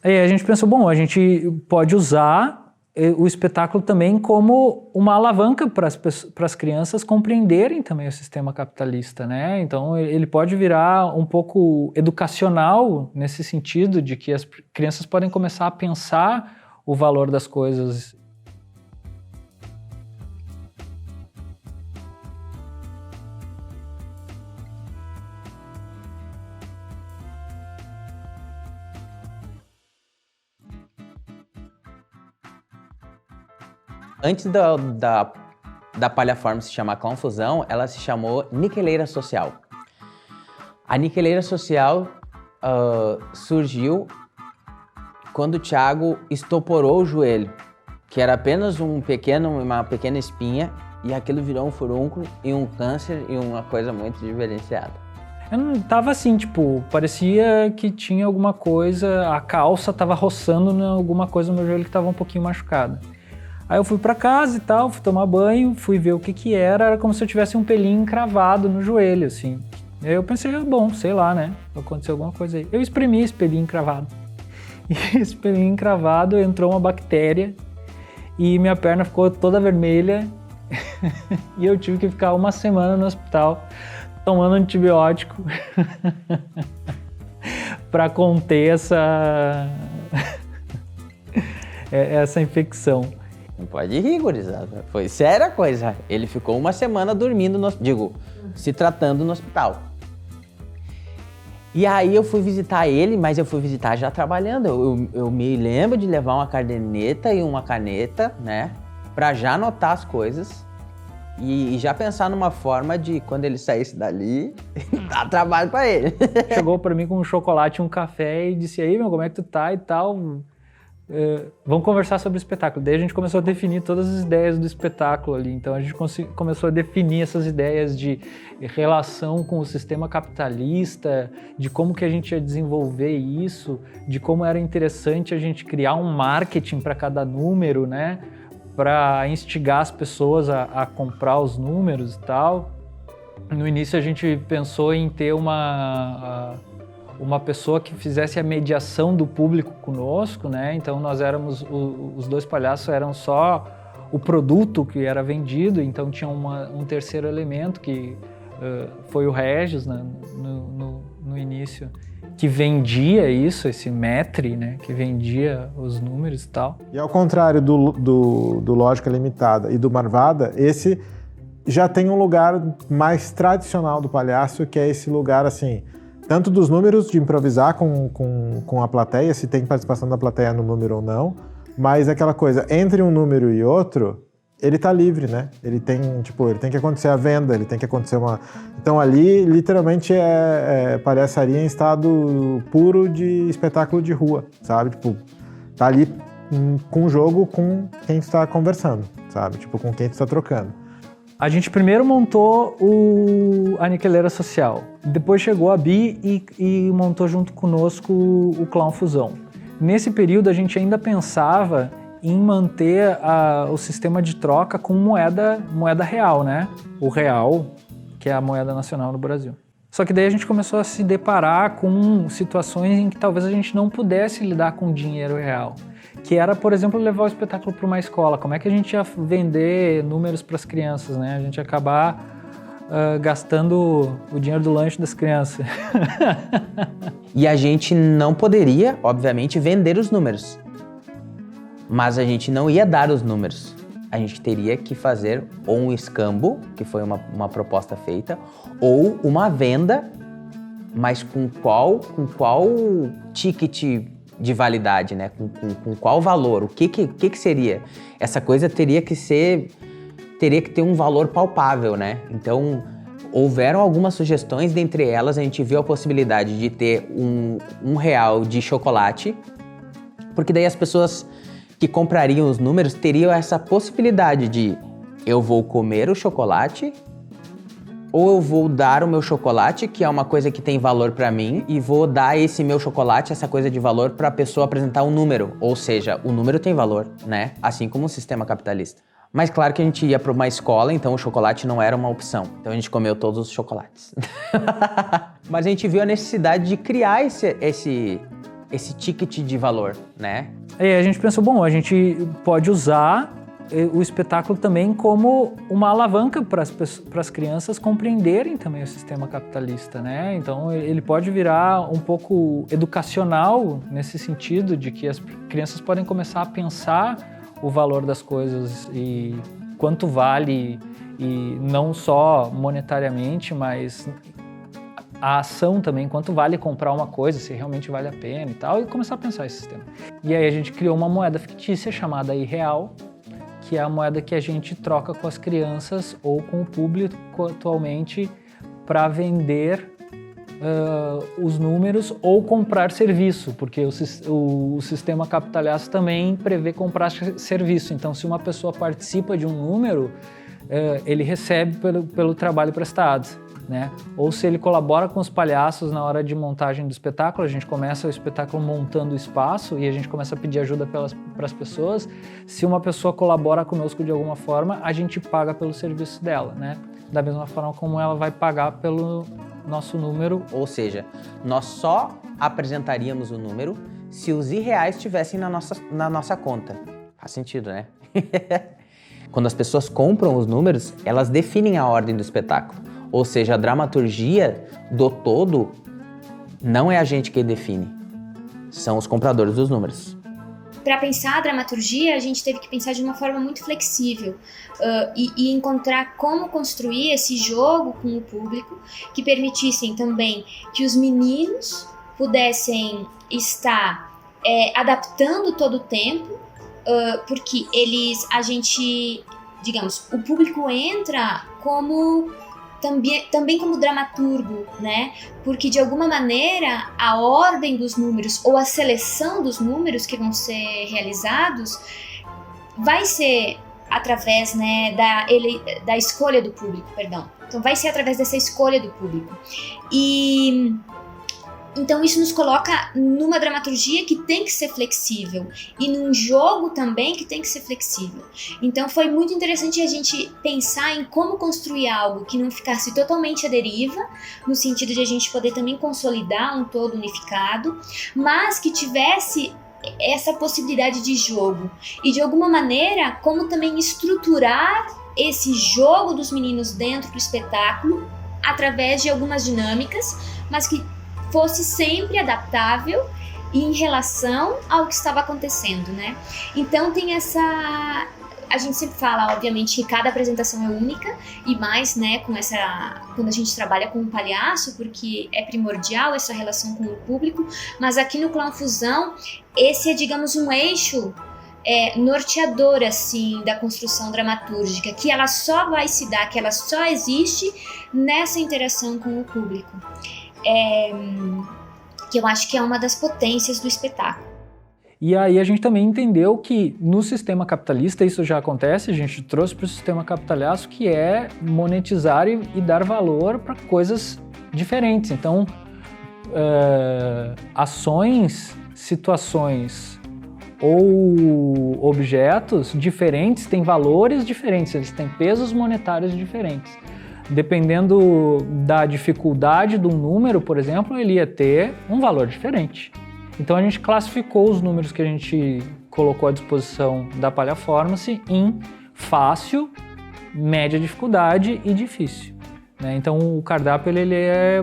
Aí a gente pensou, bom, a gente pode usar o espetáculo também como uma alavanca para as crianças compreenderem também o sistema capitalista, né? Então ele pode virar um pouco educacional nesse sentido de que as crianças podem começar a pensar o valor das coisas. Antes da Palhaforma se chamar Clownfusão, ela se chamou Niqueleira Social. A Niqueleira Social surgiu quando o Thiago estoporou o joelho, que era apenas uma pequena espinha, e aquilo virou um furúnculo e um câncer e uma coisa muito diferenciada. Eu não tava assim, tipo, parecia que tinha alguma coisa, a calça tava roçando em alguma coisa no meu joelho que tava um pouquinho machucada. Aí eu fui pra casa e tal, fui tomar banho, fui ver o que era como se eu tivesse um pelinho encravado no joelho, assim. Aí eu pensei, bom, sei lá, né, aconteceu alguma coisa aí. Eu espremi esse pelinho encravado. E esse pelinho encravado entrou uma bactéria e minha perna ficou toda vermelha e eu tive que ficar uma semana no hospital tomando antibiótico para conter essa infecção. Não pode rir, gurizada. Foi séria a coisa. Ele ficou uma semana dormindo, se tratando no hospital. E aí eu fui visitar ele, mas eu fui visitar já trabalhando. Eu me lembro de levar uma caderneta e uma caneta, né? Pra já anotar as coisas e já pensar numa forma de, quando ele saísse dali, dar trabalho pra ele. Chegou pra mim com um chocolate e um café e disse, aí, meu, como é que tu tá e tal? Vamos conversar sobre o espetáculo. Daí a gente começou a definir todas as ideias do espetáculo ali. Então a gente começou a definir essas ideias de relação com o sistema capitalista, de como que a gente ia desenvolver isso, de como era interessante a gente criar um marketing para cada número, né? Para instigar as pessoas a comprar os números e tal. No início a gente pensou em ter uma pessoa que fizesse a mediação do público conosco, né? Então nós éramos, os dois palhaços eram só o produto que era vendido, então tinha um terceiro elemento que foi o Regis, né? no início, que vendia isso, esse maître, né? Que vendia os números e tal. E ao contrário do Lógica Limitada e do Marvada, esse já tem um lugar mais tradicional do palhaço, que é esse lugar assim, tanto dos números, de improvisar com a plateia, se tem participação da plateia no número ou não, mas aquela coisa, entre um número e outro, ele tá livre, né? Ele tem que acontecer a venda, ele tem que acontecer uma... Então ali, literalmente, é palhaçaria em estado puro de espetáculo de rua, sabe? Tipo, tá ali com o jogo com quem está conversando, sabe? Tipo, com quem tu está trocando. A gente primeiro montou a Niqueleira Social, depois chegou a Bi e montou junto conosco o Clownfusão. Nesse período a gente ainda pensava em manter o sistema de troca com moeda real, né? O real, que é a moeda nacional no Brasil. Só que daí a gente começou a se deparar com situações em que talvez a gente não pudesse lidar com dinheiro real. Que era, por exemplo, levar o espetáculo para uma escola. Como é que a gente ia vender números para as crianças, né? A gente ia acabar gastando o dinheiro do lanche das crianças. E a gente não poderia, obviamente, vender os números. Mas a gente não ia dar os números. A gente teria que fazer ou um escambo, que foi uma proposta feita, ou uma venda, mas com qual ticket de validade, né? Com qual valor? O que seria? Essa coisa teria que ter um valor palpável, né? Então, houveram algumas sugestões, dentre elas a gente viu a possibilidade de ter um real de chocolate, porque daí as pessoas que comprariam os números teriam essa possibilidade de eu vou comer o chocolate ou eu vou dar o meu chocolate, que é uma coisa que tem valor para mim, e vou dar esse meu chocolate, essa coisa de valor, para a pessoa apresentar um número. Ou seja, o número tem valor, né? Assim como o sistema capitalista. Mas claro que a gente ia para uma escola, então o chocolate não era uma opção. Então a gente comeu todos os chocolates. Mas a gente viu a necessidade de criar esse ticket de valor, né? E a gente pensou, bom, a gente pode usar o espetáculo também como uma alavanca para as crianças compreenderem também o sistema capitalista, né? Então ele pode virar um pouco educacional nesse sentido de que as crianças podem começar a pensar o valor das coisas e quanto vale, e não só monetariamente, mas a ação também, quanto vale comprar uma coisa, se realmente vale a pena e tal, e começar a pensar esse sistema. E aí a gente criou uma moeda fictícia chamada iReal, que é a moeda que a gente troca com as crianças ou com o público atualmente para vender os números ou comprar serviço, porque o sistema capitalista também prevê comprar serviço. Então, se uma pessoa participa de um número, ele recebe pelo trabalho prestado, né? Ou se ele colabora com os palhaços na hora de montagem do espetáculo, a gente começa o espetáculo montando o espaço e a gente começa a pedir ajuda para as pessoas. Se uma pessoa colabora conosco de alguma forma, a gente paga pelo serviço dela, né? Da mesma forma como ela vai pagar pelo nosso número. Ou seja, nós só apresentaríamos o número se os iReais estivessem na nossa conta. Faz sentido, né? Quando as pessoas compram os números, elas definem a ordem do espetáculo. Ou seja, a dramaturgia do todo não é a gente que define, são os compradores dos números. Para pensar a dramaturgia, a gente teve que pensar de uma forma muito flexível e encontrar como construir esse jogo com o público que permitissem também que os meninos pudessem estar adaptando todo o tempo, porque digamos, o público entra como também como dramaturgo, né? Porque de alguma maneira a ordem dos números ou a seleção dos números que vão ser realizados vai ser através, né, da escolha do público, perdão. Então vai ser através dessa escolha do público. E então isso nos coloca numa dramaturgia que tem que ser flexível e num jogo também que tem que ser flexível. Então foi muito interessante a gente pensar em como construir algo que não ficasse totalmente à deriva, no sentido de a gente poder também consolidar um todo unificado, mas que tivesse essa possibilidade de jogo e de alguma maneira como também estruturar esse jogo dos meninos dentro do espetáculo através de algumas dinâmicas, mas que fosse sempre adaptável e em relação ao que estava acontecendo, né? Então tem essa... A gente sempre fala, obviamente, que cada apresentação é única e mais, né, quando a gente trabalha com um palhaço, porque é primordial essa relação com o público, mas aqui no Clown Fusão, esse é, digamos, um eixo norteador, assim, da construção dramatúrgica, que ela só vai se dar, que ela só existe nessa interação com o público. Que eu acho que é uma das potências do espetáculo. E aí a gente também entendeu que no sistema capitalista isso já acontece, a gente trouxe para o sistema capitalista que é monetizar e dar valor para coisas diferentes. Então, ações, situações ou objetos diferentes têm valores diferentes, eles têm pesos monetários diferentes. Dependendo da dificuldade de um número, por exemplo, ele ia ter um valor diferente. Então a gente classificou os números que a gente colocou à disposição da Palhaformance em fácil, média dificuldade e difícil, né? Então o cardápio ele é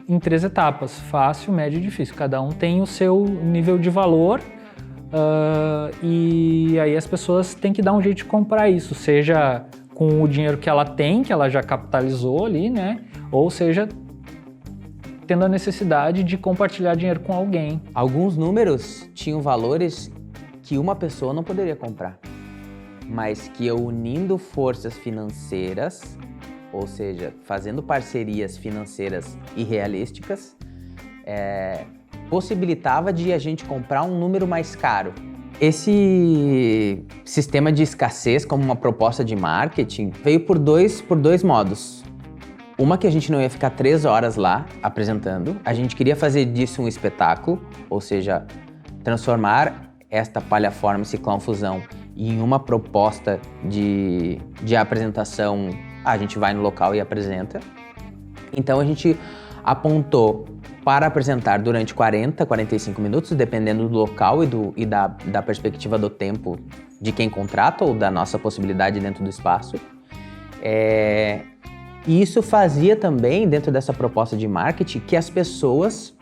em 3 etapas, fácil, médio e difícil. Cada um tem o seu nível de valor e aí as pessoas têm que dar um jeito de comprar isso, seja com o dinheiro que ela tem, que ela já capitalizou ali, né? Ou seja, tendo a necessidade de compartilhar dinheiro com alguém. Alguns números tinham valores que uma pessoa não poderia comprar, mas que unindo forças financeiras, ou seja, fazendo parcerias financeiras irrealísticas, possibilitava de a gente comprar um número mais caro. Esse sistema de escassez como uma proposta de marketing veio por dois modos. Uma que a gente não ia ficar 3 horas lá apresentando, a gente queria fazer disso um espetáculo, ou seja, transformar esta Palhaformance Clown Fusão em uma proposta de apresentação. A gente vai no local e apresenta. Então a gente apontou para apresentar durante 40, 45 minutos, dependendo do local e da perspectiva do tempo de quem contrata ou da nossa possibilidade dentro do espaço. E isso fazia também, dentro dessa proposta de marketing, que as pessoas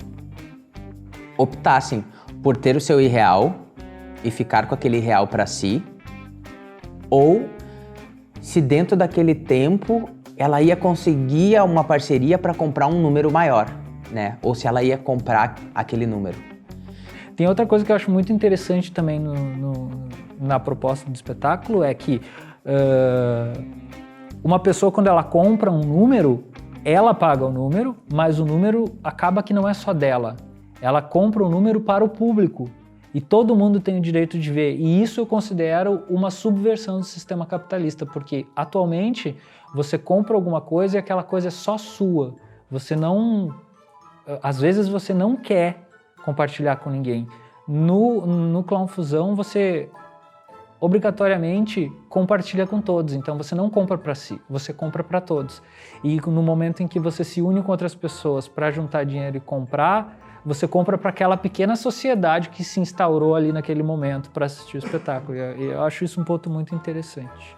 optassem por ter o seu irreal e ficar com aquele irreal para si, ou se dentro daquele tempo ela ia conseguir uma parceria para comprar um número maior, né? Ou se ela ia comprar aquele número. Tem outra coisa que eu acho muito interessante também na proposta do espetáculo, é que uma pessoa, quando ela compra um número, ela paga o número, mas o número acaba que não é só dela. Ela compra o número para o público e todo mundo tem o direito de ver. E isso eu considero uma subversão do sistema capitalista, porque atualmente você compra alguma coisa e aquela coisa é só sua. Você não... Às vezes você não quer compartilhar com ninguém. No Clown Fusão você obrigatoriamente compartilha com todos, então você não compra para si, você compra para todos. E no momento em que você se une com outras pessoas para juntar dinheiro e comprar, você compra para aquela pequena sociedade que se instaurou ali naquele momento para assistir o espetáculo. E eu acho isso um ponto muito interessante.